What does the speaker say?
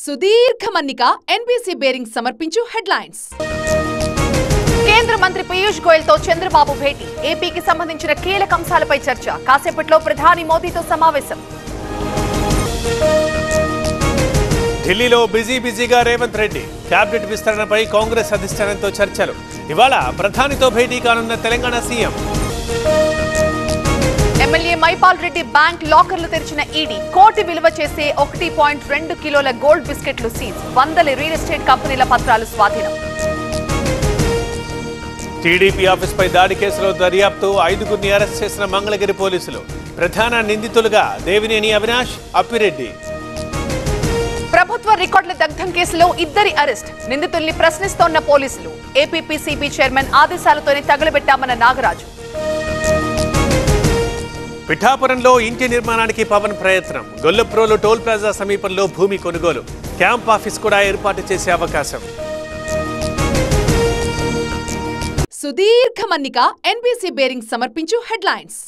సుదీర్ఘ మన్నిక NBC bearing సమర్పించు హెడ్లైన్స్. కేంద్ర మంత్రి పీయూష్ గోయల్ తో చంద్రబాబు భేటీ. ఏపీకి సంబంధించిన కీలక అంశాలపై చర్చ. కాసేపట్లో ప్రధాని మోదీతో సమావేశం. ఢిల్లీలో బిజీగా రేవంత్ రెడ్డి క్యాబినెట్ విస్తరణపై కాంగ్రెస్ అధిష్టానంతో చర్చలు. ఇవాళ ప్రధానితో భేటీ కానున్న Telangana CM. MLA Mahipal Reddy bank లాకర్లు తెరిచిన ఈడీ. కోటి విలువ చేసే 1.2 కిలోల గోల్డ్ బిస్కెట్లు సీజ్. 100 రియల్ ఎస్టేట్ కంపెనీల పత్రాలు స్వాధీనం. టీడీపీ ఆఫీస్పై దాడి కేసులో దర్యాప్తు 5గురిని అరెస్ట్ చేసిన మంగళగిరి పోలీసులు. ప్రధాన నిందితులుగా దేవినేని అవినాష్, అప్పిరెడ్డి. ప్రభుత్వ రికార్డుల దగ్ధం కేసులో 2 అరెస్ట్. నిందితుల్ని ప్రశ్నిస్తోన్న పోలీసులు. ఏపీపీసీబీ చైర్మన్ ఆదేశాలతోనే తగలబెట్టామన్న నాగరాజు. పిఠాపురంలో ఇంటి నిర్మాణానికి పవన్ ప్రయత్నం. గొల్లప్రోలు టోల్ ప్లాజా సమీపంలో భూమి కొనుగోలు. క్యాంప్ ఆఫీస్ కూడా ఏర్పాటు చేసే అవకాశం. సుదీర్ఘ మన్నిక ఎన్బీసీ బేరింగ్ సమర్పించు హెడ్లైన్స్.